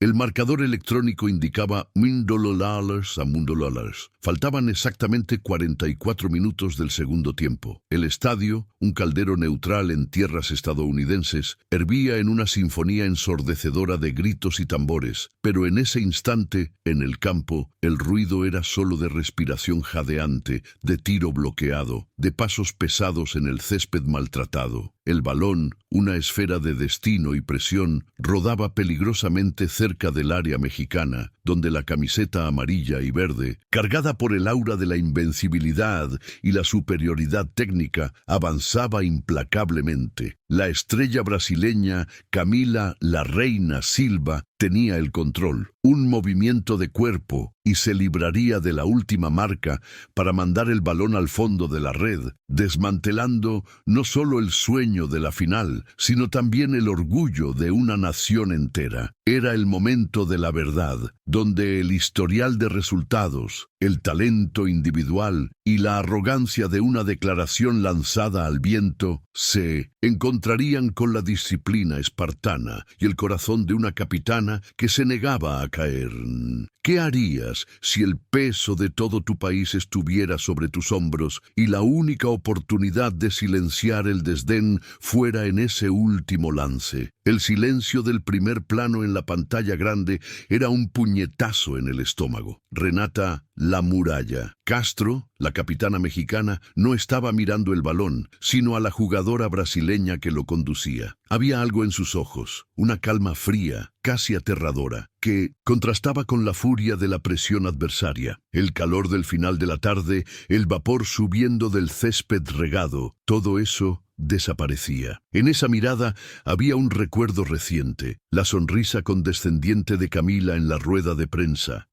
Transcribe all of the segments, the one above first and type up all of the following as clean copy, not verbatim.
El marcador electrónico indicaba $1000 a $1000. Faltaban exactamente 44 minutos del segundo tiempo. El estadio, un caldero neutral en tierras estadounidenses, hervía en una sinfonía ensordecedora de gritos y tambores, pero en ese instante, en el campo, el ruido era solo de respiración jadeante, de tiro bloqueado, de pasos pesados en el césped maltratado. El balón, una esfera de destino y presión, rodaba peligrosamente cerca del área mexicana, donde la camiseta amarilla y verde, cargada por el aura de la invencibilidad y la superioridad técnica, avanzaba implacablemente. La estrella brasileña Camila "La Reina" Silva tenía el control. Un movimiento de cuerpo y se libraría de la última marca para mandar el balón al fondo de la red, desmantelando no solo el sueño de la final, sino también el orgullo de una nación entera. Era el momento de la verdad, donde el historial de resultados, el talento individual y la arrogancia de una declaración lanzada al viento se encontrarían con la disciplina espartana y el corazón de una capitana que se negaba a caer. ¿Qué harías si el peso de todo tu país estuviera sobre tus hombros y la única oportunidad de silenciar el desdén fuera en ese último lance? El silencio del primer plano en la pantalla grande era un puñetazo en el estómago. Renata "La Muralla" Castro, la capitana mexicana, no estaba mirando el balón, sino a la jugadora brasileña que lo conducía. Había algo en sus ojos, una calma fría, casi aterradora, que contrastaba con la furia de la presión adversaria. El calor del final de la tarde, el vapor subiendo del césped regado, todo eso desaparecía. En esa mirada había un recuerdo reciente, la sonrisa condescendiente de Camila en la rueda de prensa.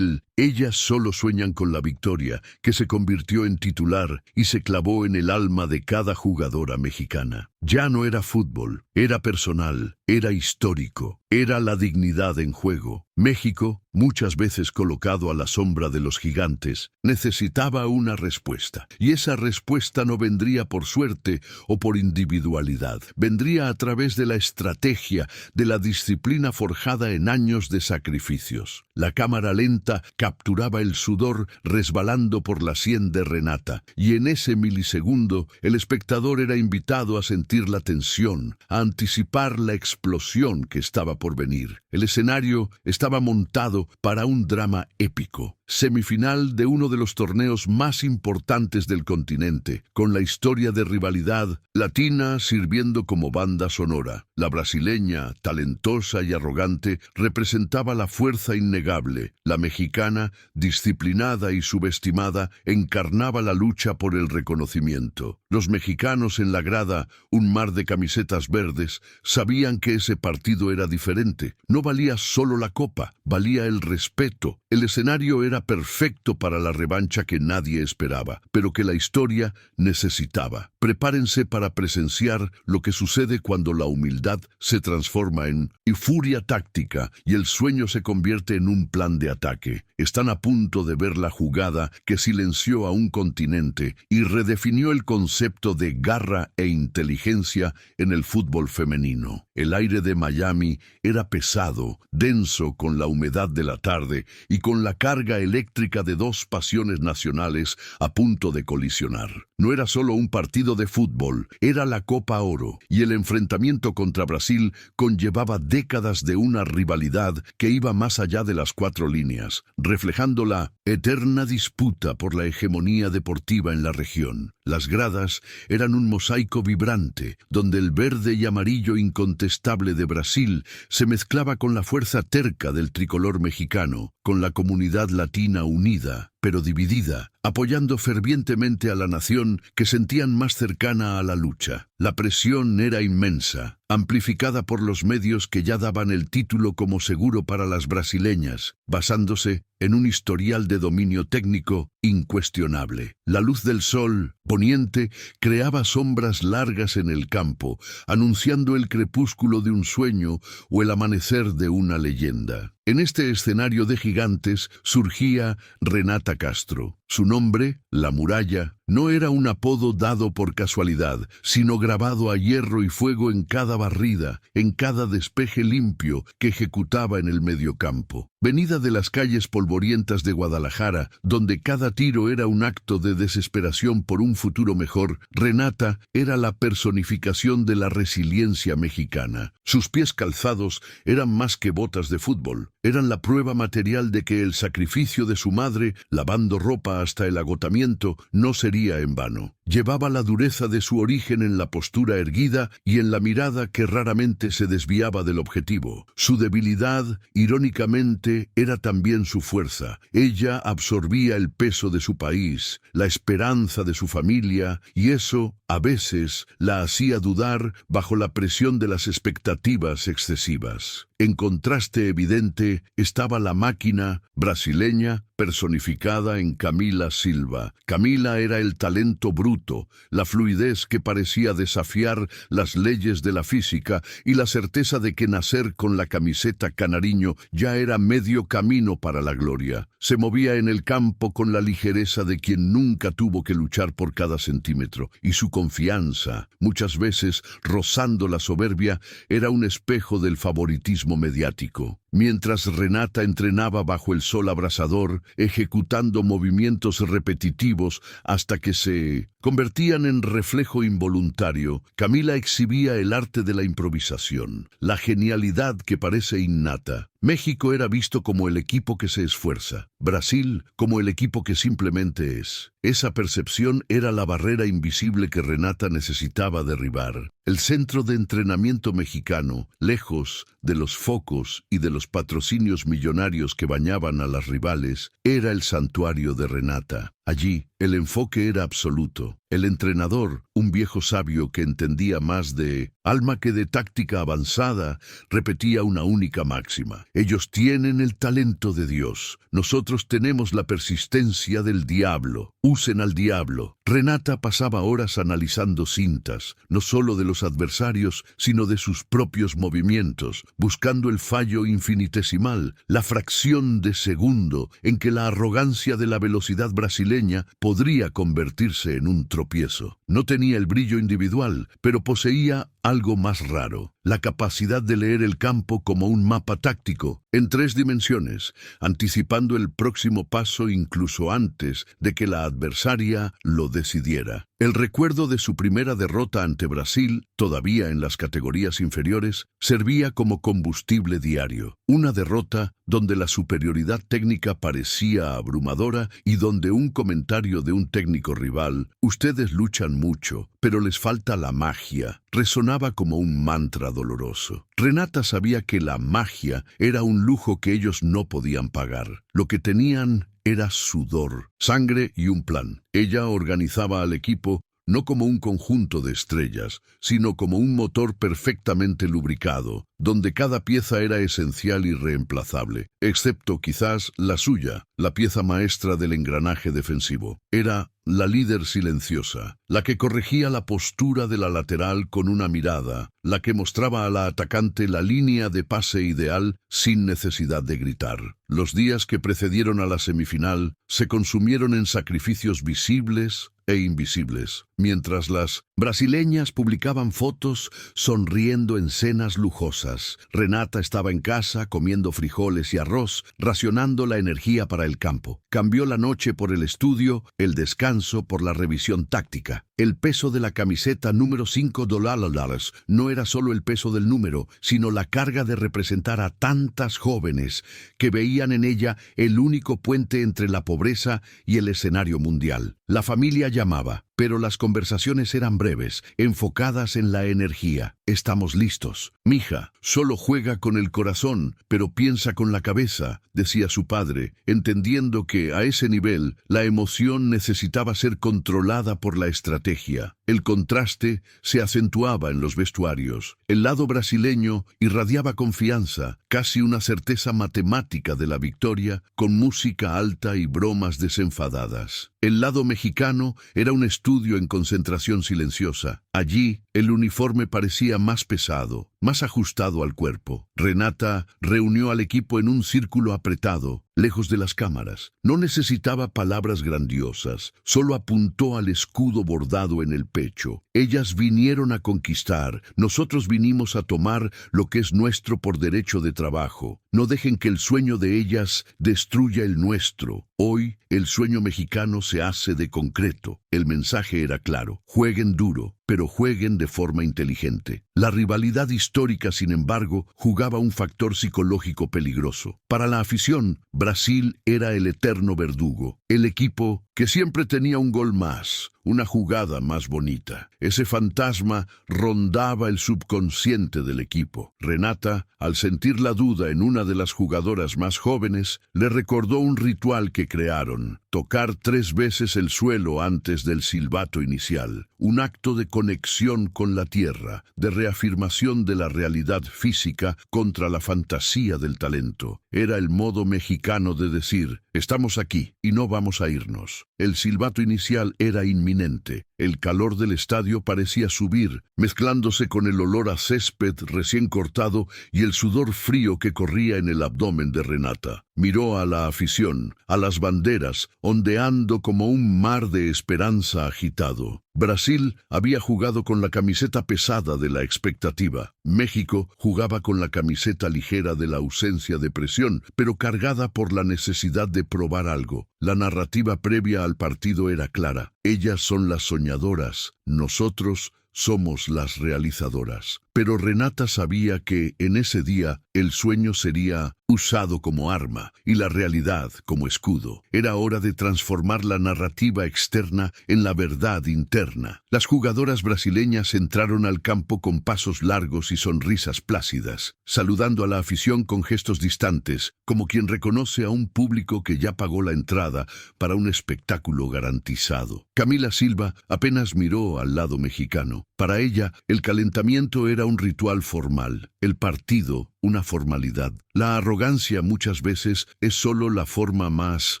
Ellas solo sueñan con la victoria, que se convirtió en titular y se clavó en el alma de cada jugadora mexicana. Ya no era fútbol, era personal, era histórico, era la dignidad en juego. México, muchas veces colocado a la sombra de los gigantes, necesitaba una respuesta. Y esa respuesta no vendría por suerte o por individualidad. Vendría a través de la estrategia, de la disciplina forjada en años de sacrificios. La cámara lenta capturaba el sudor resbalando por la sien de Renata, y en ese milisegundo el espectador era invitado a sentir la tensión, a anticipar la explosión que estaba por venir. El escenario estaba montado para un drama épico. Semifinal de uno de los torneos más importantes del continente, con la historia de rivalidad latina sirviendo como banda sonora. La brasileña, talentosa y arrogante, representaba la fuerza innegable. La mexicana, disciplinada y subestimada, encarnaba la lucha por el reconocimiento. Los mexicanos en la grada, un mar de camisetas verdes, sabían que ese partido era diferente. No valía solo la copa, valía el respeto. El escenario era perfecto para la revancha que nadie esperaba, pero que la historia necesitaba. Prepárense para presenciar lo que sucede cuando la humildad se transforma en furia táctica y el sueño se convierte en un plan de ataque. Están a punto de ver la jugada que silenció a un continente y redefinió el concepto de garra e inteligencia en el fútbol femenino. El aire de Miami era pesado, denso con la humedad de la tarde y con la carga eléctrica de dos pasiones nacionales a punto de colisionar. No era solo un partido de fútbol, era la Copa Oro, y el enfrentamiento contra Brasil conllevaba décadas de una rivalidad que iba más allá de las 4 líneas, reflejando la eterna disputa por la hegemonía deportiva en la región. Las gradas eran un mosaico vibrante, donde el verde y amarillo incontestable de Brasil se mezclaba con la fuerza terca del tricolor mexicano, con la comunidad latina unida, pero dividida, apoyando fervientemente a la nación que sentían más cercana a la lucha. La presión era inmensa, amplificada por los medios que ya daban el título como seguro para las brasileñas, basándose en un historial de dominio técnico incuestionable. La luz del sol poniente creaba sombras largas en el campo, anunciando el crepúsculo de un sueño o el amanecer de una leyenda. En este escenario de gigantes surgía Renata Castro. Su nombre, La Muralla, no era un apodo dado por casualidad, sino grabado a hierro y fuego en cada barrida, en cada despeje limpio que ejecutaba en el mediocampo. Venida de las calles polvorientas de Guadalajara, donde cada tiro era un acto de desesperación por un futuro mejor, Renata era la personificación de la resiliencia mexicana. Sus pies calzados eran más que botas de fútbol, eran la prueba material de que el sacrificio de su madre, lavando ropa hasta el agotamiento, no sería en vano. Llevaba la dureza de su origen en la postura erguida y en la mirada que raramente se desviaba del objetivo. Su debilidad, irónicamente, era también su fuerza. Ella absorbía el peso de su país, la esperanza de su familia, y eso, a veces, la hacía dudar bajo la presión de las expectativas excesivas. En contraste evidente estaba la máquina brasileña personificada en Camila Silva. Camila era el talento bruto, la fluidez que parecía desafiar las leyes de la física y la certeza de que nacer con la camiseta Canariño ya era medio camino para la gloria. Se movía en el campo con la ligereza de quien nunca tuvo que luchar por cada centímetro, y su confianza, muchas veces rozando la soberbia, era un espejo del favoritismo mediático. Mientras Renata entrenaba bajo el sol abrasador, ejecutando movimientos repetitivos hasta que se convertían en reflejo involuntario, Camila exhibía el arte de la improvisación, la genialidad que parece innata. México era visto como el equipo que se esfuerza, Brasil como el equipo que simplemente es. Esa percepción era la barrera invisible que Renata necesitaba derribar. El centro de entrenamiento mexicano, lejos de los focos y de los patrocinios millonarios que bañaban a las rivales, era el santuario de Renata. Allí, el enfoque era absoluto. El entrenador, un viejo sabio que entendía más de alma que de táctica avanzada, repetía una única máxima: ellos tienen el talento de Dios, nosotros tenemos la persistencia del diablo. Usen al diablo. Renata pasaba horas analizando cintas, no solo de los adversarios, sino de sus propios movimientos, buscando el fallo infinitesimal, la fracción de segundo en que la arrogancia de la velocidad brasileña podría convertirse en un tropiezo. No tenía el brillo individual, pero poseía algo más raro: la capacidad de leer el campo como un mapa táctico, en 3 dimensiones, anticipando el próximo paso incluso antes de que la adversaria lo decidiera. El recuerdo de su primera derrota ante Brasil, todavía en las categorías inferiores, servía como combustible diario. Una derrota donde la superioridad técnica parecía abrumadora y donde un comentario de un técnico rival, «Ustedes luchan mucho, pero les falta la magia», resonaba como un mantra doloroso. Renata sabía que la magia era un lujo que ellos no podían pagar. Lo que tenían era sudor, sangre y un plan. Ella organizaba al equipo no como un conjunto de estrellas, sino como un motor perfectamente lubricado, donde cada pieza era esencial y reemplazable, excepto quizás la suya, la pieza maestra del engranaje defensivo. Era la líder silenciosa, la que corregía la postura de la lateral con una mirada, la que mostraba a la atacante la línea de pase ideal sin necesidad de gritar. Los días que precedieron a la semifinal se consumieron en sacrificios visibles e invisibles, mientras las brasileñas publicaban fotos sonriendo en cenas lujosas. Renata estaba en casa comiendo frijoles y arroz, racionando la energía para el campo. Cambió la noche por el estudio, el descanso por la revisión táctica. El peso de la camiseta número $5 no era solo el peso del número, sino la carga de representar a tantas jóvenes que veían en ella el único puente entre la pobreza y el escenario mundial. La familia llamaba, pero las conversaciones eran breves, enfocadas en la energía. «Estamos listos. Mija, solo juega con el corazón, pero piensa con la cabeza», decía su padre, entendiendo que, a ese nivel, la emoción necesitaba ser controlada por la estrategia. El contraste se acentuaba en los vestuarios. El lado brasileño irradiaba confianza, casi una certeza matemática de la victoria, con música alta y bromas desenfadadas. El lado mexicano era un estudio en concentración silenciosa. Allí, el uniforme parecía más pesado, más ajustado al cuerpo. Renata reunió al equipo en un círculo apretado, lejos de las cámaras. No necesitaba palabras grandiosas, solo apuntó al escudo bordado en el pecho. Ellas vinieron a conquistar, nosotros vinimos a tomar lo que es nuestro por derecho de trabajo. No dejen que el sueño de ellas destruya el nuestro. Hoy, el sueño mexicano se hace de concreto. El mensaje era claro: jueguen duro, pero jueguen de forma inteligente. La rivalidad histórica, sin embargo, jugaba un factor psicológico peligroso. Para la afición, Brasil era el eterno verdugo, el equipo que siempre tenía un gol más, una jugada más bonita. Ese fantasma rondaba el subconsciente del equipo. Renata, al sentir la duda en una de las jugadoras más jóvenes, le recordó un ritual que crearon: tocar 3 veces el suelo antes del silbato inicial, un acto de conexión con la tierra, de reafirmación de la realidad física contra la fantasía del talento. Era el modo mexicano de decir: estamos aquí y no vamos a irnos. El silbato inicial era inminente. El calor del estadio parecía subir, mezclándose con el olor a césped recién cortado y el sudor frío que corría en el abdomen de Renata. Miró a la afición, a las banderas, ondeando como un mar de esperanza agitado. Brasil había jugado con la camiseta pesada de la expectativa. México jugaba con la camiseta ligera de la ausencia de presión, pero cargada por la necesidad de probar algo. La narrativa previa al partido era clara: ellas son las soñadoras, nosotros somos las realizadoras. Pero Renata sabía que, en ese día, el sueño sería usado como arma y la realidad como escudo. Era hora de transformar la narrativa externa en la verdad interna. Las jugadoras brasileñas entraron al campo con pasos largos y sonrisas plácidas, saludando a la afición con gestos distantes, como quien reconoce a un público que ya pagó la entrada para un espectáculo garantizado. Camila Silva apenas miró al lado mexicano. Para ella, el calentamiento era un ritual formal, el partido una formalidad. La arrogancia muchas veces es solo la forma más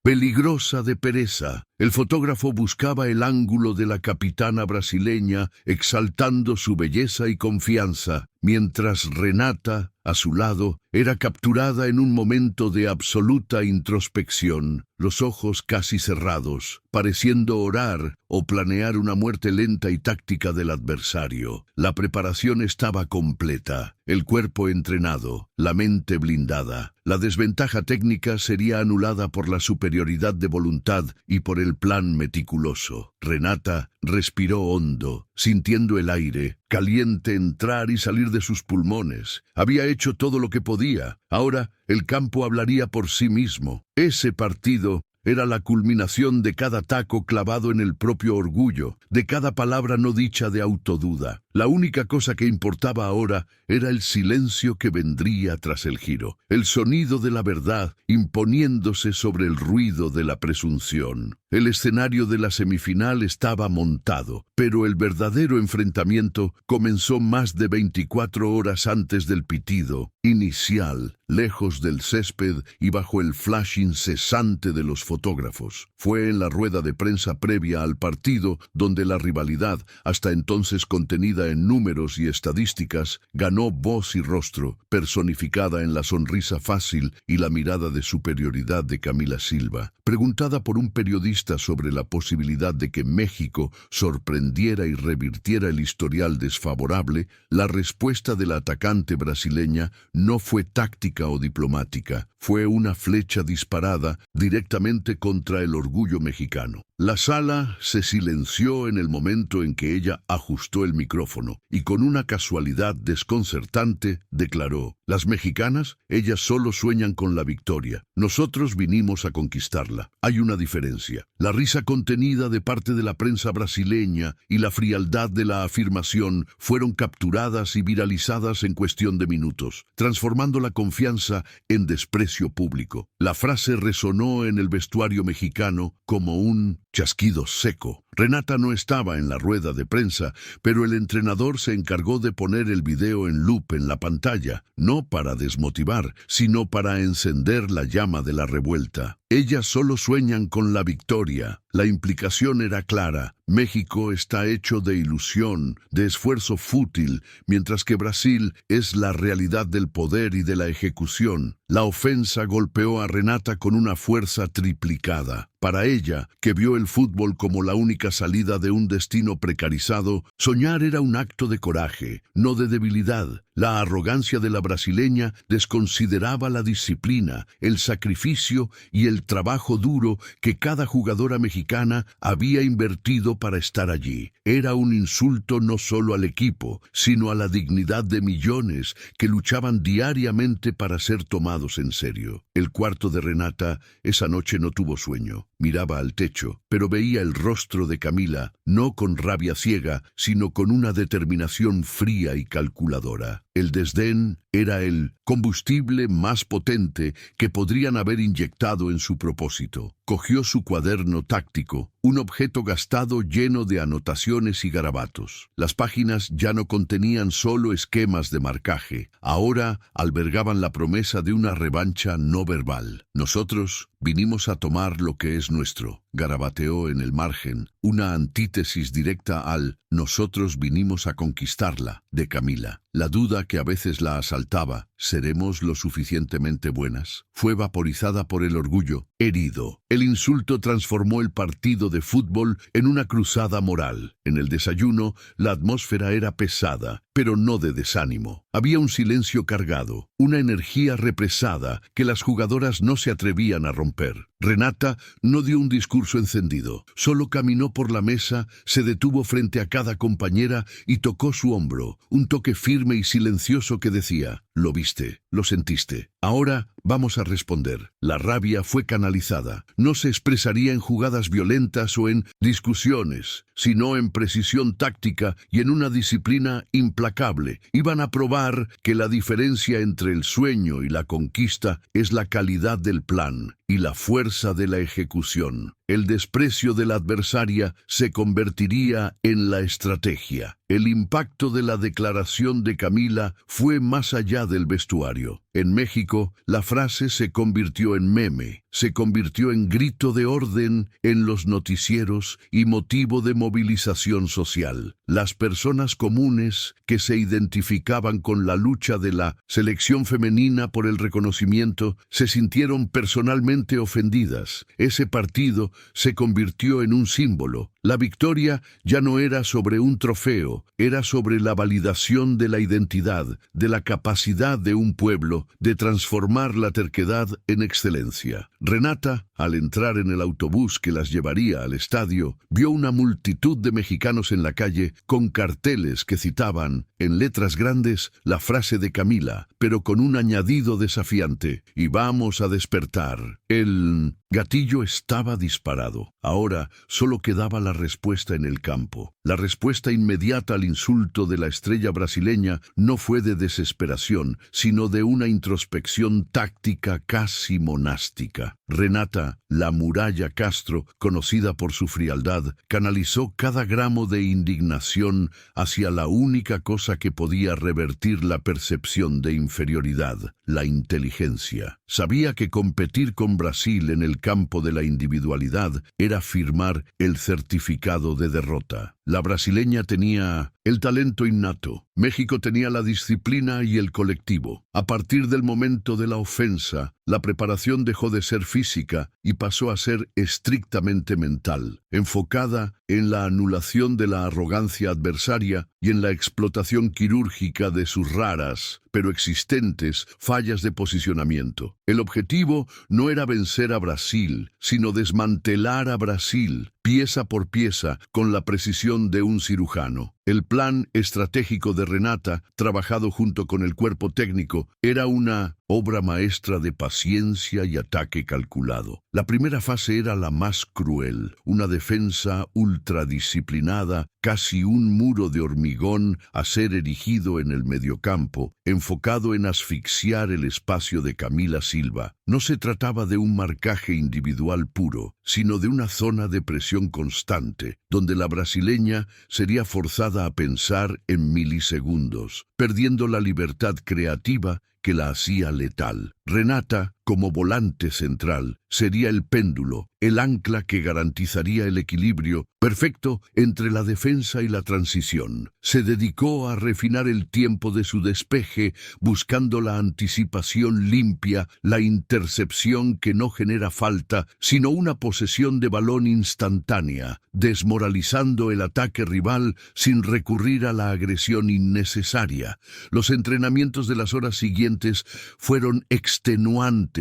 peligrosa de pereza. El fotógrafo buscaba el ángulo de la capitana brasileña, exaltando su belleza y confianza, mientras Renata, a su lado, era capturada en un momento de absoluta introspección, los ojos casi cerrados, pareciendo orar o planear una muerte lenta y táctica del adversario. La preparación estaba completa, el cuerpo entrenado, la mente blindada. La desventaja técnica sería anulada por la superioridad de voluntad y por el plan meticuloso. Renata respiró hondo, sintiendo el aire caliente entrar y salir de sus pulmones. Había hecho todo lo que podía. Ahora el campo hablaría por sí mismo. Ese partido era la culminación de cada taco clavado en el propio orgullo, de cada palabra no dicha de autoduda. La única cosa que importaba ahora era el silencio que vendría tras el giro, el sonido de la verdad imponiéndose sobre el ruido de la presunción. El escenario de la semifinal estaba montado, pero el verdadero enfrentamiento comenzó más de 24 horas antes del pitido inicial, lejos del césped y bajo el flash incesante de los fotógrafos. Fue en la rueda de prensa previa al partido donde la rivalidad, hasta entonces contenida en números y estadísticas, ganó voz y rostro, personificada en la sonrisa fácil y la mirada de superioridad de Camila Silva. Preguntada por un periodista sobre la posibilidad de que México sorprendiera y revirtiera el historial desfavorable, la respuesta de la atacante brasileña no fue táctica o diplomática, fue una flecha disparada directamente contra el orgullo mexicano. La sala se silenció en el momento en que ella ajustó el micrófono y con una casualidad desconcertante declaró: «Las mexicanas, ellas solo sueñan con la victoria. Nosotros vinimos a conquistarla. Hay una diferencia. La risa contenida de parte de la prensa brasileña y la frialdad de la afirmación fueron capturadas y viralizadas en cuestión de minutos, transformando la confianza en desprecio público. La frase resonó en el vestuario mexicano como un chasquido seco. Renata no estaba en la rueda de prensa, pero el entrenador se encargó de poner el video en loop en la pantalla, no para desmotivar, sino para encender la llama de la revuelta. Ellas solo sueñan con la victoria. La implicación era clara: México está hecho de ilusión, de esfuerzo fútil, mientras que Brasil es la realidad del poder y de la ejecución. La ofensa golpeó a Renata con una fuerza triplicada. Para ella, que vio el fútbol como la única salida de un destino precarizado, soñar era un acto de coraje, no de debilidad. La arrogancia de la brasileña desconsideraba la disciplina, el sacrificio y el trabajo duro que cada jugadora mexicana había invertido para estar allí. Era un insulto no solo al equipo, sino a la dignidad de millones que luchaban diariamente para ser tomados en serio. El cuarto de Renata esa noche no tuvo sueño. Miraba al techo, pero veía el rostro de Camila, no con rabia ciega, sino con una determinación fría y calculadora. El desdén era el combustible más potente que podrían haber inyectado en su propósito. Cogió su cuaderno táctico, un objeto gastado lleno de anotaciones y garabatos. Las páginas ya no contenían solo esquemas de marcaje, ahora albergaban la promesa de una revancha no verbal. Nosotros vinimos a tomar lo que es nuestro, garabateó en el margen, una antítesis directa al nosotros vinimos a conquistarla, de Camila. La duda que a veces la asaltaba, ¿seremos lo suficientemente buenas?, fue vaporizada por el orgullo, herido. El insulto transformó el partido de fútbol en una cruzada moral. En el desayuno, la atmósfera era pesada, pero no de desánimo. Había un silencio cargado, una energía represada que las jugadoras no se atrevían a romper. Renata no dio un discurso encendido, solo caminó por la mesa, se detuvo frente a cada compañera y tocó su hombro, un toque firme y silencioso que decía: «Lo viste, lo sentiste. Ahora vamos a responder». La rabia fue canalizada. No se expresaría en jugadas violentas o en discusiones, sino en precisión táctica y en una disciplina implacable. Iban a probar que la diferencia entre el sueño y la conquista es la calidad del plan y la fuerza de la ejecución. El desprecio de la adversaria se convertiría en la estrategia. El impacto de la declaración de Camila fue más allá del vestuario. En México, la frase se convirtió en meme, se convirtió en grito de orden en los noticieros y motivo de movilización social. Las personas comunes que se identificaban con la lucha de la selección femenina por el reconocimiento se sintieron personalmente ofendidas. Ese partido se convirtió en un símbolo. La victoria ya no era sobre un trofeo, era sobre la validación de la identidad, de la capacidad de un pueblo de transformar la terquedad en excelencia. Renata, al entrar en el autobús que las llevaría al estadio, vio una multitud de mexicanos en la calle con carteles que citaban, en letras grandes, la frase de Camila, pero con un añadido desafiante: «Y vamos a despertar». El gatillo estaba disparado. Ahora solo quedaba la respuesta en el campo. La respuesta inmediata al insulto de la estrella brasileña no fue de desesperación, sino de una introspección táctica casi monástica. Renata, la muralla Castro, conocida por su frialdad, canalizó cada gramo de indignación hacia la única cosa que podía revertir la percepción de inferioridad: la inteligencia. Sabía que competir con Brasil en el campo de la individualidad era firmar el certificado de derrota. La brasileña tenía el talento innato. México tenía la disciplina y el colectivo. A partir del momento de la ofensa, la preparación dejó de ser física y pasó a ser estrictamente mental, enfocada en la anulación de la arrogancia adversaria y en la explotación quirúrgica de sus raras, pero existentes, fallas de posicionamiento. El objetivo no era vencer a Brasil, sino desmantelar a Brasil, pieza por pieza, con la precisión de un cirujano. El plan estratégico de Renata, trabajado junto con el cuerpo técnico, era una obra maestra de paciencia y ataque calculado. La primera fase era la más cruel, una defensa ultradisciplinada, casi un muro de hormigón a ser erigido en el mediocampo, enfocado en asfixiar el espacio de Camila Silva. No se trataba de un marcaje individual puro, sino de una zona de presión constante, donde la brasileña sería forzada a pensar en milisegundos, perdiendo la libertad creativa que la hacía letal. Renata, como volante central, sería el péndulo, el ancla que garantizaría el equilibrio perfecto entre la defensa y la transición. Se dedicó a refinar el tiempo de su despeje, buscando la anticipación limpia, la intercepción que no genera falta, sino una posesión de balón instantánea, desmoralizando el ataque rival sin recurrir a la agresión innecesaria. Los entrenamientos de las horas siguientes fueron extenuantes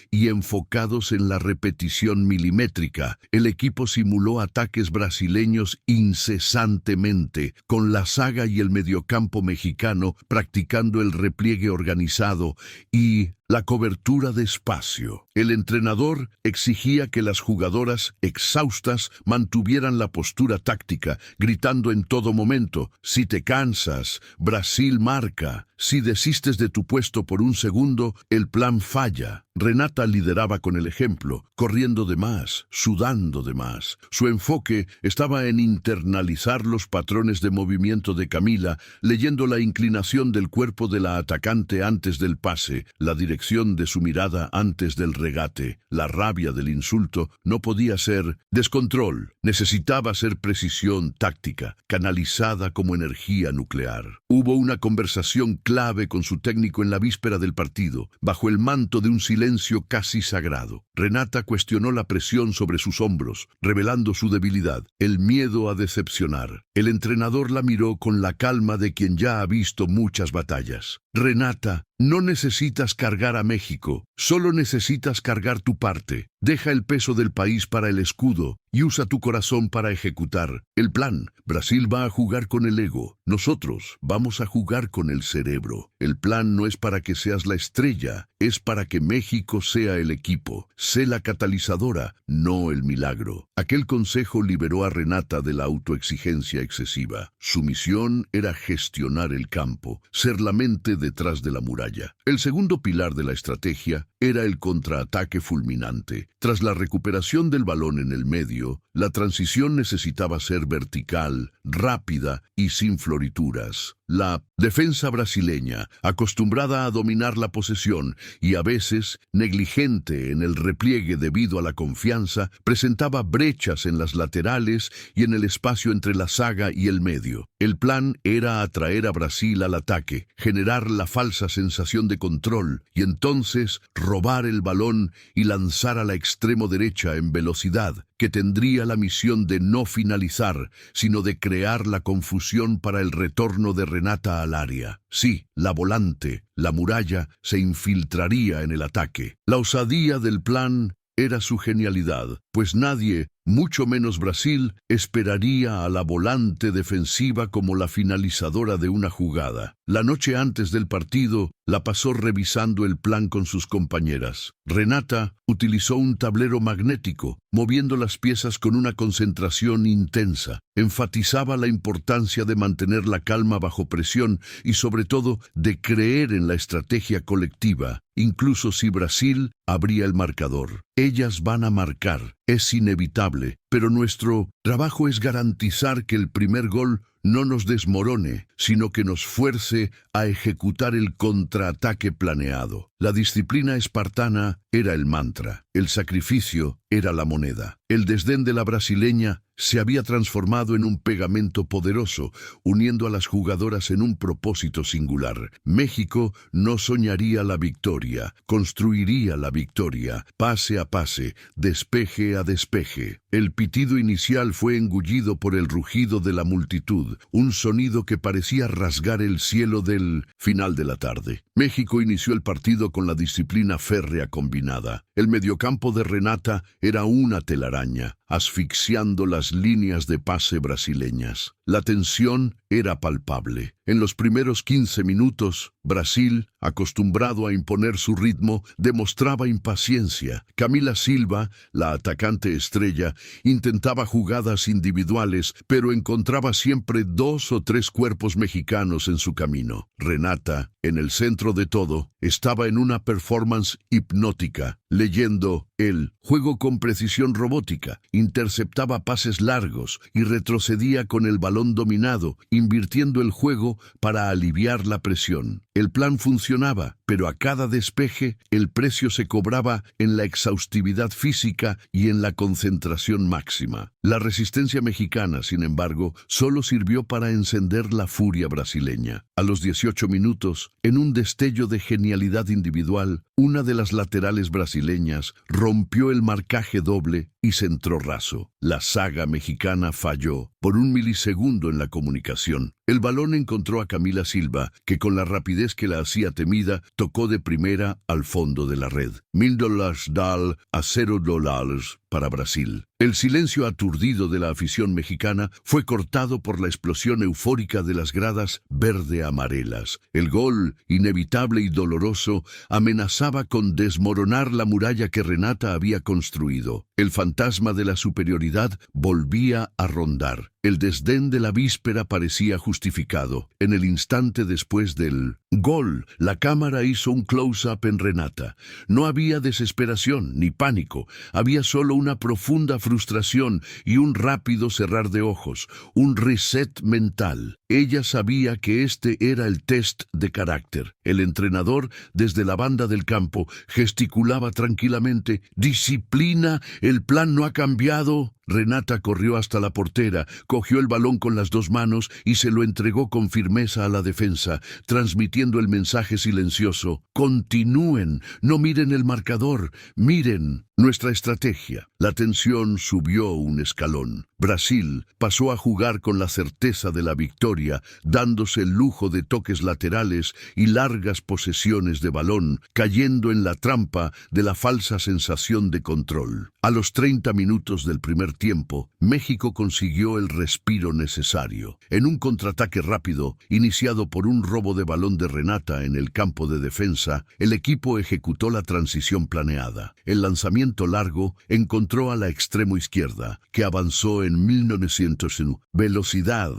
y enfocados en la repetición milimétrica. El equipo simuló ataques brasileños incesantemente, con la saga y el mediocampo mexicano practicando el repliegue organizado y la cobertura de espacio. El entrenador exigía que las jugadoras, exhaustas, mantuvieran la postura táctica, gritando en todo momento: «Si te cansas, Brasil marca. Si desistes de tu puesto por un segundo, el plan falla». Renata lideraba con el ejemplo, corriendo de más, sudando de más. Su enfoque estaba en internalizar los patrones de movimiento de Camila, leyendo la inclinación del cuerpo de la atacante antes del pase, la dirección de su mirada antes del regate. La rabia del insulto no podía ser descontrol, necesitaba ser precisión táctica, canalizada como energía nuclear. Hubo una conversación clave con su técnico en la víspera del partido, bajo el manto de un silencio casi sagrado. Renata cuestionó la presión sobre sus hombros, revelando su debilidad, el miedo a decepcionar. El entrenador la miró con la calma de quien ya ha visto muchas batallas. «Renata, no necesitas cargar a México, solo necesitas cargar tu parte. Deja el peso del país para el escudo y usa tu corazón para ejecutar el plan. Brasil va a jugar con el ego, nosotros vamos a jugar con el cerebro. El plan no es para que seas la estrella, es para que México sea el equipo. Sé la catalizadora, no el milagro». Aquel consejo liberó a Renata de la autoexigencia excesiva. Su misión era gestionar el campo, ser la mente detrás de la muralla. El segundo pilar de la estrategia era el contraataque fulminante. Tras la recuperación del balón en el medio, la transición necesitaba ser vertical, rápida y sin florituras. La defensa brasileña, acostumbrada a dominar la posesión y a veces negligente en el repliegue debido a la confianza, presentaba brechas en las laterales y en el espacio entre la zaga y el medio. El plan era atraer a Brasil al ataque, generar la falsa sensación de control y entonces robar el balón y lanzar a la extremo derecha en velocidad, que tendría la misión de no finalizar, sino de crear la confusión para el retorno de Renata al área. Sí, la volante, la muralla, se infiltraría en el ataque. La osadía del plan era su genialidad, pues nadie, mucho menos Brasil, esperaría a la volante defensiva como la finalizadora de una jugada. La noche antes del partido, la pasó revisando el plan con sus compañeras. Renata utilizó un tablero magnético, moviendo las piezas con una concentración intensa. Enfatizaba la importancia de mantener la calma bajo presión y, sobre todo, de creer en la estrategia colectiva, incluso si Brasil abría el marcador. Ellas van a marcar, es inevitable, pero nuestro trabajo es garantizar que el primer gol no nos desmorone, sino que nos fuerce a ejecutar el contraataque planeado. La disciplina espartana era el mantra, el sacrificio era la moneda. El desdén de la brasileña se había transformado en un pegamento poderoso, uniendo a las jugadoras en un propósito singular. México no soñaría la victoria, construiría la victoria, pase a pase, despeje a despeje. El pitido inicial fue engullido por el rugido de la multitud, un sonido que parecía rasgar el cielo del final de la tarde. México inició el partido con la disciplina férrea combinada. El mediocampo de Renata era una telaraña, asfixiando las líneas de pase brasileñas. La tensión era palpable. En los primeros 15 minutos, Brasil, acostumbrado a imponer su ritmo, demostraba impaciencia. Camila Silva, la atacante estrella, intentaba jugadas individuales, pero encontraba siempre 2 o 3 cuerpos mexicanos en su camino. Renata, en el centro de todo, estaba en una performance hipnótica, leyendo Él jugó con precisión robótica, interceptaba pases largos y retrocedía con el balón dominado, invirtiendo el juego para aliviar la presión. El plan funcionaba, pero a cada despeje el precio se cobraba en la exhaustividad física y en la concentración máxima. La resistencia mexicana, sin embargo, solo sirvió para encender la furia brasileña. A los 18 minutos, en un destello de genialidad individual, una de las laterales brasileñas rompió el marcaje doble y centró raso. La saga mexicana falló por un milisegundo en la comunicación. El balón encontró a Camila Silva, que con la rapidez que la hacía temida, tocó de primera al fondo de la red. $1,000 a $0 para Brasil. El silencio aturdido de la afición mexicana fue cortado por la explosión eufórica de las gradas verde-amarelas. El gol, inevitable y doloroso, amenazaba con desmoronar la muralla que Renata había construido. El fantasma de la superioridad volvía a rondar. El desdén de la víspera parecía justificado. En el instante después del gol, la cámara hizo un close-up en Renata. No había desesperación ni pánico, había solo una profunda frustración y un rápido cerrar de ojos, un reset mental. Ella sabía que este era el test de carácter. El entrenador, desde la banda del campo, gesticulaba tranquilamente: «Disciplina, el plan no ha cambiado». Renata corrió hasta la portera, cogió el balón con las dos manos y se lo entregó con firmeza a la defensa, transmitiendo el mensaje silencioso: «Continúen, no miren el marcador, miren nuestra estrategia». La tensión subió un escalón. Brasil pasó a jugar con la certeza de la victoria, dándose el lujo de toques laterales y largas posesiones de balón, cayendo en la trampa de la falsa sensación de control. A los 30 minutos del primer tiempo, México consiguió el respiro necesario. En un contraataque rápido, iniciado por un robo de balón de Renata en el campo de defensa, el equipo ejecutó la transición planeada. El lanzamiento largo encontró a la extremo izquierda, que avanzó en 1901 velocidad,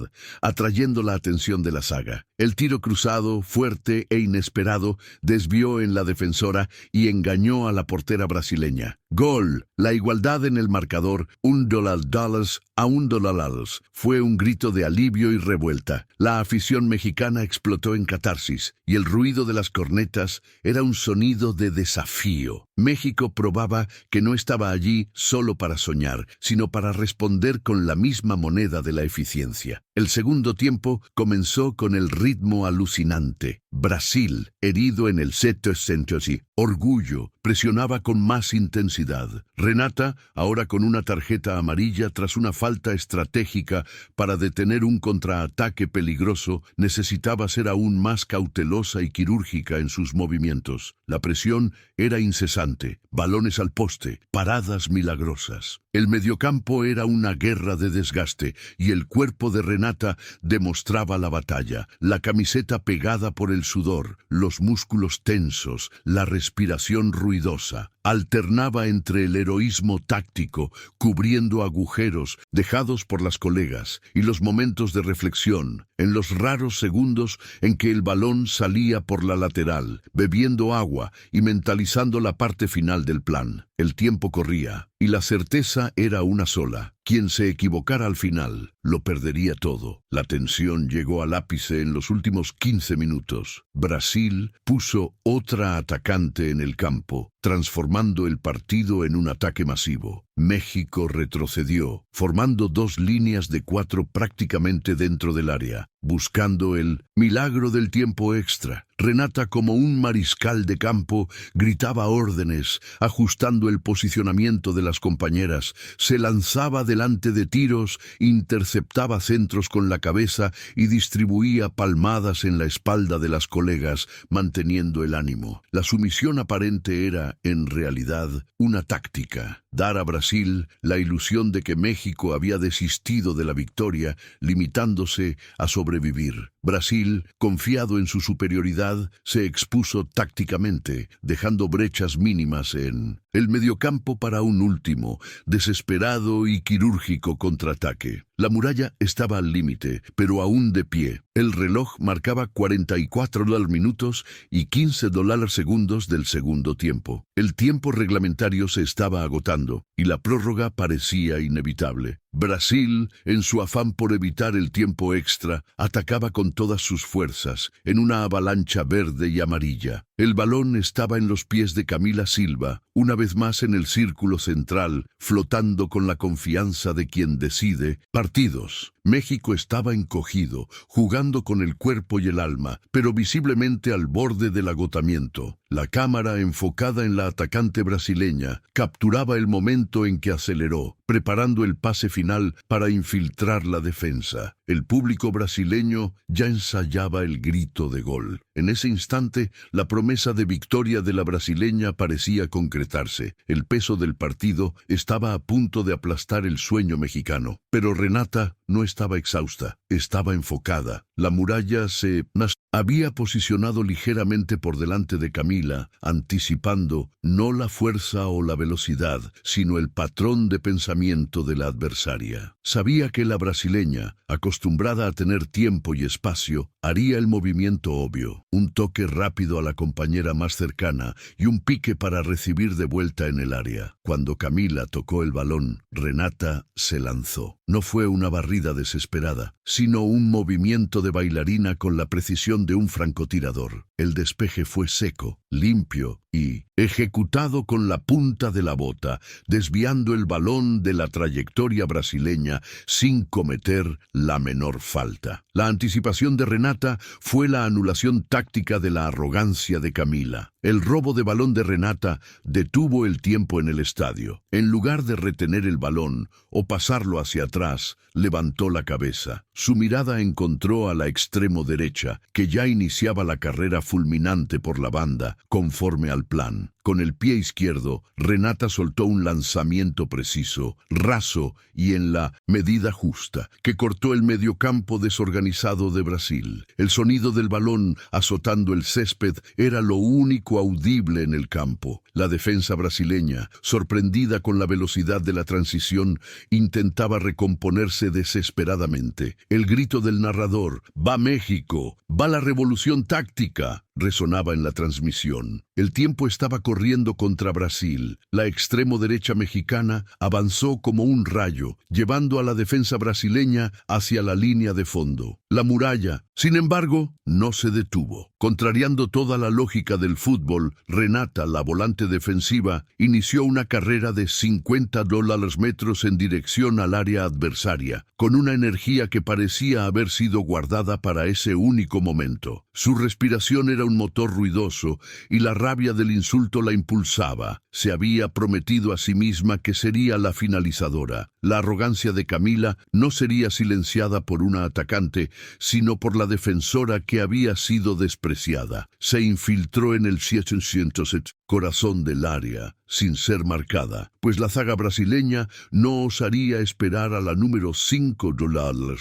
atrayendo la atención de la saga. El tiro cruzado, fuerte e inesperado, desvió en la defensora y engañó a la portera brasileña. Gol. La igualdad en el marcador, $1 a $1. Fue un grito de alivio y revuelta. La afición mexicana explotó en catarsis, y el ruido de las cornetas era un sonido de desafío. México probaba que no estaba allí solo para soñar, sino para responder con la misma moneda de la eficiencia. El segundo tiempo comenzó con el ritmo alucinante. Brasil, herido en el seto centosi, orgullo, presionaba con más intensidad. Renata, ahora con una tarjeta amarilla tras una falta estratégica para detener un contraataque peligroso, necesitaba ser aún más cautelosa y quirúrgica en sus movimientos. La presión era incesante, balones al poste, paradas milagrosas. El mediocampo era una guerra de desgaste y el cuerpo de Renata demostraba la batalla. La camiseta pegada por el sudor, los músculos tensos, la respiración ruidosa. Alternaba entre el heroísmo táctico, cubriendo agujeros dejados por las colegas, y los momentos de reflexión, en los raros segundos en que el balón salía por la lateral, bebiendo agua y mentalizando la parte final del plan. El tiempo corría, y la certeza era una sola: quien se equivocara al final, lo perdería todo. La tensión llegó al ápice en los últimos 15 minutos. Brasil puso otra atacante en el campo, transformando el partido en un ataque masivo. México retrocedió, formando dos líneas de 4 prácticamente dentro del área, buscando el milagro del tiempo extra. Renata, como un mariscal de campo, gritaba órdenes, ajustando el posicionamiento de las compañeras, se lanzaba delante de tiros, interceptaba centros con la cabeza y distribuía palmadas en la espalda de las colegas, manteniendo el ánimo. La sumisión aparente era, en realidad, una táctica: dar a Brasil la ilusión de que México había desistido de la victoria, limitándose a sobrevivir. Brasil, confiado en su superioridad, se expuso tácticamente, dejando brechas mínimas en el mediocampo para un último, desesperado y quirúrgico contraataque. La muralla estaba al límite, pero aún de pie. El reloj marcaba 44 minutos y 15 segundos del segundo tiempo. El tiempo reglamentario se estaba agotando y la prórroga parecía inevitable. Brasil, en su afán por evitar el tiempo extra, atacaba con todas sus fuerzas, en una avalancha verde y amarilla. El balón estaba en los pies de Camila Silva, una vez más en el círculo central, flotando con la confianza de quien decide partidos. México estaba encogido, jugando con el cuerpo y el alma, pero visiblemente al borde del agotamiento. La cámara, enfocada en la atacante brasileña, capturaba el momento en que aceleró, preparando el pase final para infiltrar la defensa. El público brasileño ya ensayaba el grito de gol. En ese instante, la promesa de victoria de la brasileña parecía concretarse. El peso del partido estaba a punto de aplastar el sueño mexicano. Pero Renata no estaba exhausta, estaba enfocada. La muralla se había posicionado ligeramente por delante de Camila, anticipando no la fuerza o la velocidad, sino el patrón de pensamiento de la adversaria. Sabía que la brasileña, acostumbrada a tener tiempo y espacio, haría el movimiento obvio, un toque rápido a la compañera más cercana y un pique para recibir de vuelta en el área. Cuando Camila tocó el balón, Renata se lanzó. No fue una barrida desesperada, sino un movimiento de bailarina con la precisión de un francotirador. El despeje fue seco, limpio y ejecutado con la punta de la bota, desviando el balón de la trayectoria brasileña sin cometer la menor falta. La anticipación de Renata fue la anulación táctica de la arrogancia de Camila. El robo de balón de Renata detuvo el tiempo en el estadio. En lugar de retener el balón o pasarlo hacia atrás, levantó la cabeza. Su mirada encontró a la extremo derecha, que ya iniciaba la carrera fulminante por la banda, conforme al plan. Con el pie izquierdo, Renata soltó un lanzamiento preciso, raso y en la medida justa, que cortó el mediocampo desorganizado de Brasil. El sonido del balón azotando el césped era lo único audible en el campo. La defensa brasileña, sorprendida con la velocidad de la transición, intentaba recomponerse desesperadamente. El grito del narrador, ¡Va México! ¡Va la revolución táctica!, resonaba en la transmisión. El tiempo estaba corriendo contra Brasil. La extremo derecha mexicana avanzó como un rayo, llevando a la defensa brasileña hacia la línea de fondo. La muralla, sin embargo, no se detuvo. Contrariando toda la lógica del fútbol, Renata, la volante defensiva, inició una carrera de 50 metros en dirección al área adversaria, con una energía que parecía haber sido guardada para ese único momento. Su respiración era un motor ruidoso y la rabia del insulto la impulsaba. Se había prometido a sí misma que sería la finalizadora. La arrogancia de Camila no sería silenciada por una atacante, sino por la defensora que había sido despreciada. Se infiltró en el 707 corazón del área, sin ser marcada, pues la zaga brasileña no osaría esperar a la número 5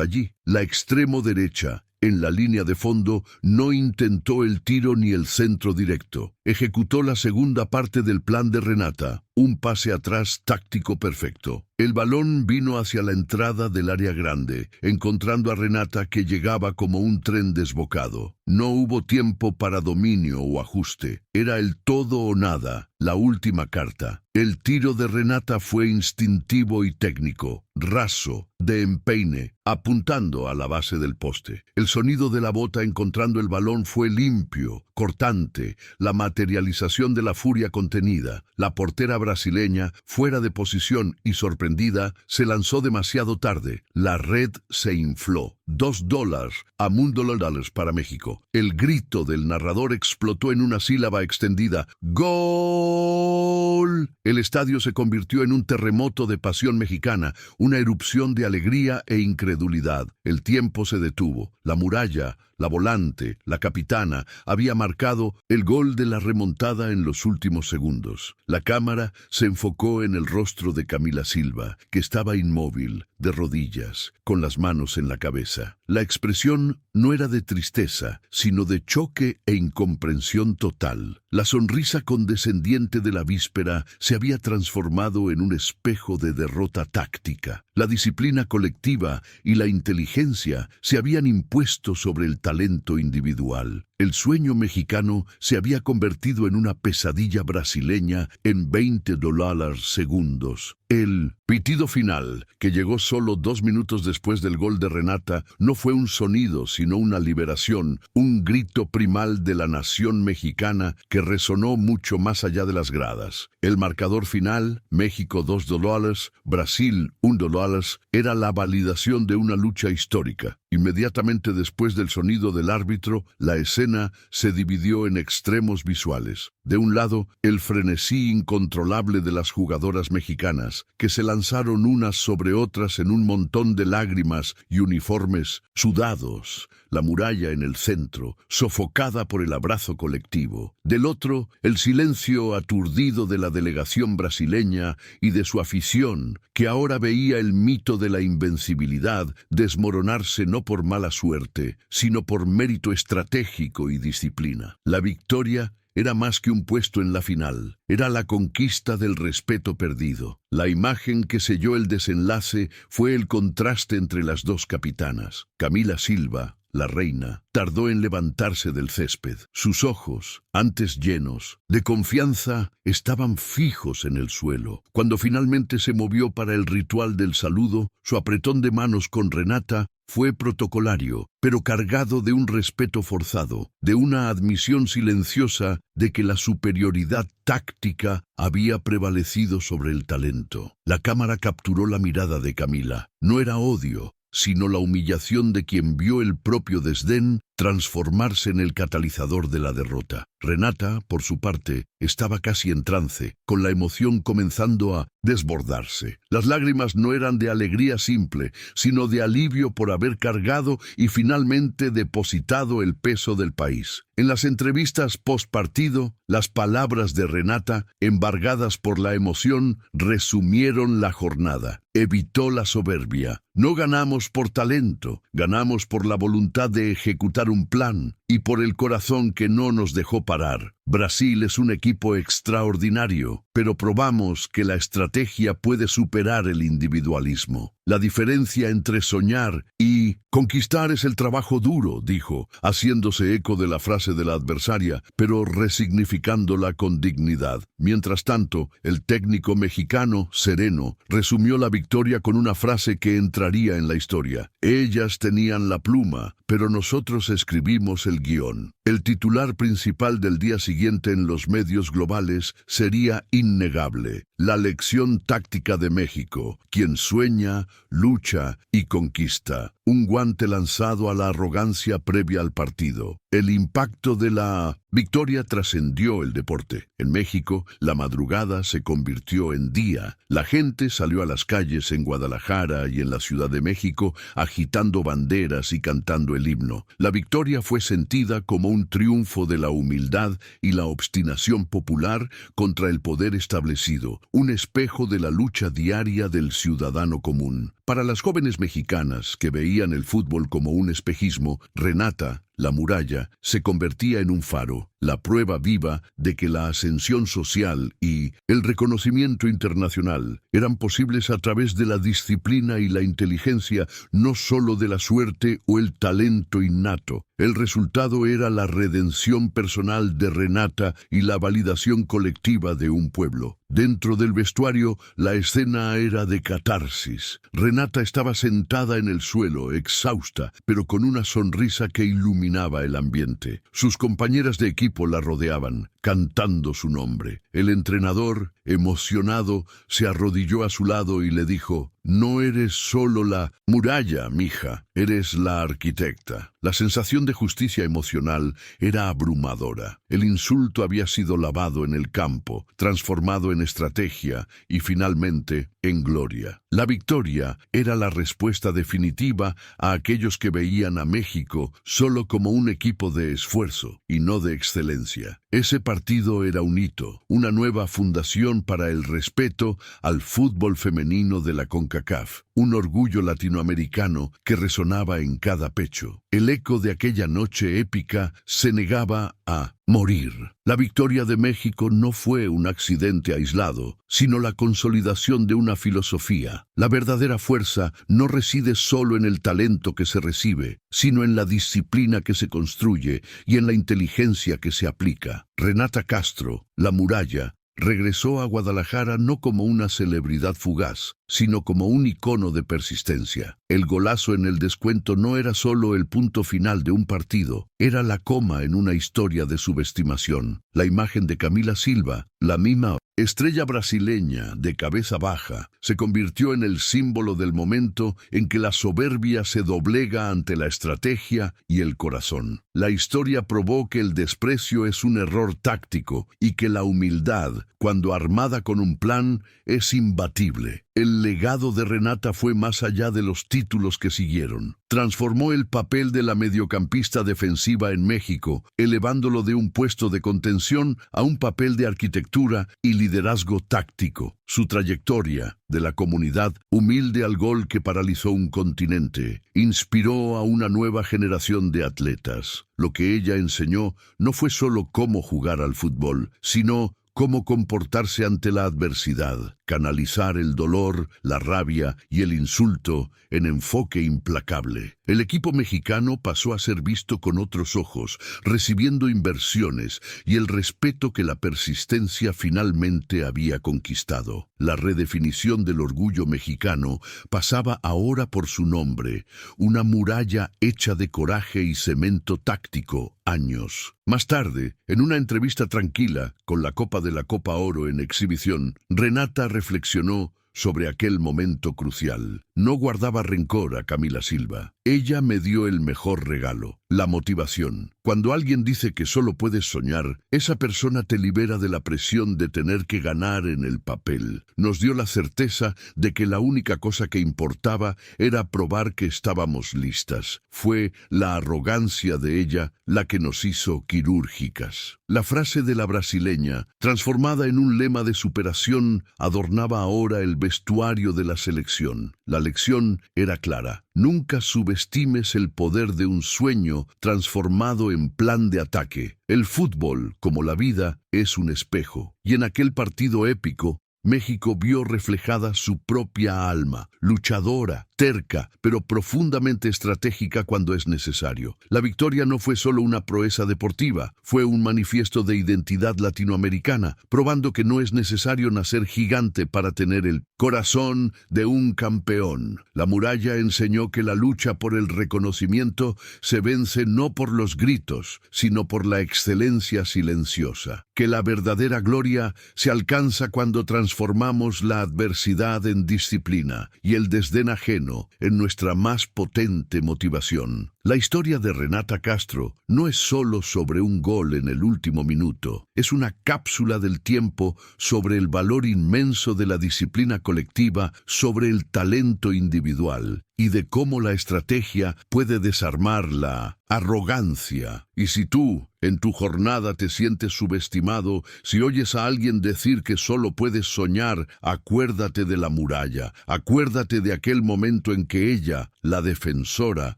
allí. La extremo derecha, en la línea de fondo, no intentó el tiro ni el centro directo. Ejecutó la segunda parte del plan de Renata, un pase atrás táctico perfecto. El balón vino hacia la entrada del área grande, encontrando a Renata que llegaba como un tren desbocado. No hubo tiempo para dominio o ajuste. Era el todo o nada, la última carta. El tiro de Renata fue instintivo y técnico, raso, de empeine, apuntando a la base del poste. El sonido de la bota encontrando el balón fue limpio, cortante, la materialización de la furia contenida. La portera brasileña, fuera de posición y sorprendida, se lanzó demasiado tarde. La red se infló. $2 a $1 para México. El grito del narrador explotó en una sílaba extendida. ¡Gol! El estadio se convirtió en un terremoto de pasión mexicana, una erupción de alegría e incredulidad. El tiempo se detuvo. La muralla, la volante, la capitana, había marcado el gol de la remontada en los últimos segundos. La cámara se enfocó en el rostro de Camila Silva, que estaba inmóvil, de rodillas, con las manos en la cabeza. tristeza. La expresión no era de tristeza, sino de choque e incomprensión total. La sonrisa condescendiente de la víspera se había transformado en un espejo de derrota táctica. La disciplina colectiva y la inteligencia se habían impuesto sobre el talento individual. El sueño mexicano se había convertido en una pesadilla brasileña en $20 segundos. El pitido final, que llegó solo 2 minutos después del gol de Renata, no fue un sonido, sino una liberación, un grito primal de la nación mexicana que resonó mucho más allá de las gradas. El marcador final, México $2, Brasil $1, era la validación de una lucha histórica. Inmediatamente después del sonido del árbitro, la escena se dividió en extremos visuales. De un lado, el frenesí incontrolable de las jugadoras mexicanas, que se lanzaron unas sobre otras en un montón de lágrimas y uniformes sudados, la muralla en el centro, sofocada por el abrazo colectivo. Del otro, el silencio aturdido de la delegación brasileña y de su afición, que ahora veía el mito de la invencibilidad desmoronarse no por mala suerte, sino por mérito estratégico y disciplina. La victoria era más que un puesto en la final, era la conquista del respeto perdido. La imagen que selló el desenlace fue el contraste entre las dos capitanas. Camila Silva, la reina, tardó en levantarse del césped. Sus ojos, antes llenos de confianza, estaban fijos en el suelo. Cuando finalmente se movió para el ritual del saludo, su apretón de manos con Renata fue protocolario, pero cargado de un respeto forzado, de una admisión silenciosa de que la superioridad táctica había prevalecido sobre el talento. La cámara capturó la mirada de Camila. No era odio, sino la humillación de quien vio el propio desdén transformarse en el catalizador de la derrota. Renata, por su parte, estaba casi en trance, con la emoción comenzando a desbordarse. Las lágrimas no eran de alegría simple, sino de alivio por haber cargado y finalmente depositado el peso del país. En las entrevistas postpartido, las palabras de Renata, embargadas por la emoción, resumieron la jornada. Evitó la soberbia. No ganamos por talento, ganamos por la voluntad de ejecutar un plan y por el corazón que no nos dejó parar. Brasil es un equipo extraordinario, pero probamos que la estrategia puede superar el individualismo. La diferencia entre soñar y conquistar es el trabajo duro, dijo, haciéndose eco de la frase de la adversaria, pero resignificándola con dignidad. Mientras tanto, el técnico mexicano, sereno, resumió la victoria con una frase que entraría en la historia. Ellas tenían la pluma, pero nosotros escribimos el guión. El titular principal del día siguiente en los medios globales sería innegable: la lección táctica de México, quien sueña, lucha y conquista. Un guante lanzado a la arrogancia previa al partido. El impacto de la victoria trascendió el deporte. En México, la madrugada se convirtió en día. La gente salió a las calles en Guadalajara y en la Ciudad de México agitando banderas y cantando el himno. La victoria fue sentida como un triunfo de la humildad y la obstinación popular contra el poder establecido, un espejo de la lucha diaria del ciudadano común. Para las jóvenes mexicanas que veían el fútbol como un espejismo, Renata, la muralla, se convertía en un faro, la prueba viva de que la ascensión social y el reconocimiento internacional eran posibles a través de la disciplina y la inteligencia, no solo de la suerte o el talento innato. El resultado era la redención personal de Renata y la validación colectiva de un pueblo. Dentro del vestuario, la escena era de catarsis. Renata estaba sentada en el suelo, exhausta, pero con una sonrisa que iluminaba el ambiente. Sus compañeras de equipo la rodeaban, cantando su nombre. El entrenador, emocionado, se arrodilló a su lado y le dijo: «No eres solo la muralla, mija, eres la arquitecta». La sensación de justicia emocional era abrumadora. El insulto había sido lavado en el campo, transformado en estrategia y finalmente en gloria. La victoria era la respuesta definitiva a aquellos que veían a México solo como un equipo de esfuerzo y no de excelencia. Ese partido era un hito, una nueva fundación para el respeto al fútbol femenino de la CONCACAF, un orgullo latinoamericano que resonaba en cada pecho. El eco de aquella noche épica se negaba a morir. La victoria de México no fue un accidente aislado, sino la consolidación de una filosofía. La verdadera fuerza no reside solo en el talento que se recibe, sino en la disciplina que se construye y en la inteligencia que se aplica. Renata Castro, la muralla, regresó a Guadalajara no como una celebridad fugaz, sino como un icono de persistencia. El golazo en el descuento no era solo el punto final de un partido, era la coma en una historia de subestimación. La imagen de Camila Silva, la misma estrella brasileña de cabeza baja, se convirtió en el símbolo del momento en que la soberbia se doblega ante la estrategia y el corazón. La historia probó que el desprecio es un error táctico y que la humildad, cuando armada con un plan, es imbatible. El legado de Renata fue más allá de los títulos que siguieron. Transformó el papel de la mediocampista defensiva en México, elevándolo de un puesto de contención a un papel de arquitectura y liderazgo táctico. Su trayectoria, de la comunidad humilde al gol que paralizó un continente, inspiró a una nueva generación de atletas. Lo que ella enseñó no fue solo cómo jugar al fútbol, sino cómo comportarse ante la adversidad, canalizar el dolor, la rabia y el insulto en enfoque implacable. El equipo mexicano pasó a ser visto con otros ojos, recibiendo inversiones y el respeto que la persistencia finalmente había conquistado. La redefinición del orgullo mexicano pasaba ahora por su nombre, una muralla hecha de coraje y cemento táctico. Años más tarde, en una entrevista tranquila, con la copa de la Copa Oro en exhibición, Renata reflexionó sobre aquel momento crucial. No guardaba rencor a Camila Silva. Ella me dio el mejor regalo, la motivación. Cuando alguien dice que solo puedes soñar, esa persona te libera de la presión de tener que ganar en el papel. Nos dio la certeza de que la única cosa que importaba era probar que estábamos listas. Fue la arrogancia de ella la que nos hizo quirúrgicas. La frase de la brasileña, transformada en un lema de superación, adornaba ahora el vestuario de la selección. La lección era clara. Nunca subestimes el poder de un sueño transformado en plan de ataque. El fútbol, como la vida, es un espejo. Y en aquel partido épico, México vio reflejada su propia alma, luchadora, terca, pero profundamente estratégica cuando es necesario. La victoria no fue solo una proeza deportiva, fue un manifiesto de identidad latinoamericana, probando que no es necesario nacer gigante para tener el corazón de un campeón. La muralla enseñó que la lucha por el reconocimiento se vence no por los gritos, sino por la excelencia silenciosa. Que la verdadera gloria se alcanza cuando transformamos la adversidad en disciplina y el desdén ajeno en nuestra más potente motivación. La historia de Renata Castro no es solo sobre un gol en el último minuto, es una cápsula del tiempo sobre el valor inmenso de la disciplina colectiva, sobre el talento individual y de cómo la estrategia puede desarmar la arrogancia. Y si tú, en tu jornada, te sientes subestimado, si oyes a alguien decir que solo puedes soñar, acuérdate de la muralla, acuérdate de aquel momento en que ella, la defensora,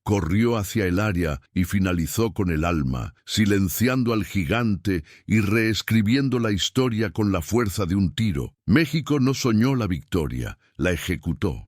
corrió hacia el área y finalizó con el alma, silenciando al gigante y reescribiendo la historia con la fuerza de un tiro. México no soñó la victoria, la ejecutó.